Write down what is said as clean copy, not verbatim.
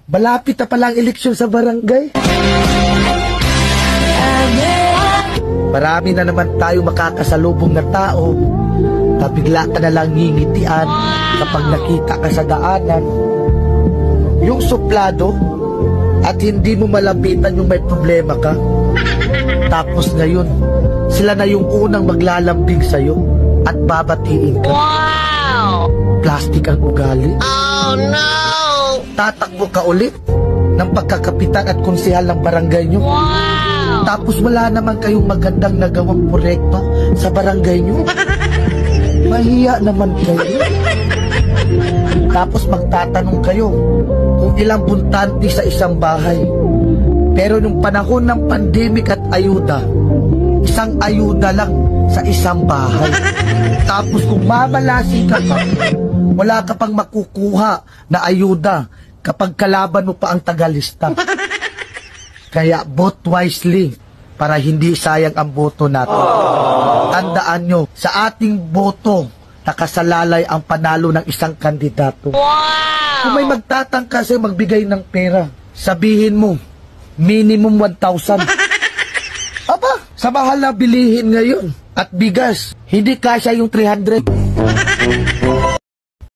Malapit na palang eleksyon sa barangay. Marami na naman tayo makakasalubong na tao na bigla ka na lang ngingitian kapag nakita ka sa daanan. Yung suplado at hindi mo malapitan yung may problema ka. Tapos ngayon, sila na yung unang maglalambing sa'yo at babatiin ka. Wow! Plastic ang ugali. Oh no! Tatakbo ka ulit ng pagkakapitan at konsehal ng barangay nyo. Wow! Tapos wala naman kayong magandang nagawang proyekto sa barangay nyo. Mahiya naman kayo. Tapos magtatanong kayo kung ilang buntante sa isang bahay. Pero nung panahon ng pandemic at ayuda, isang ayuda lang sa isang bahay. Tapos kung mamalasin ka pa, wala ka pang makukuha na ayuda kapag kalaban mo pa ang tagalista. Kaya vote wisely para hindi sayang ang boto natin. Tandaan nyo, sa ating boto, nakasalalay ang panalo ng isang kandidato. Wow! Kung may magtatangka sa'yo magbigay ng pera, sabihin mo, minimum 1,000. Aba, sa mahal na bilihin ngayon at bigas, hindi kasya yung 300.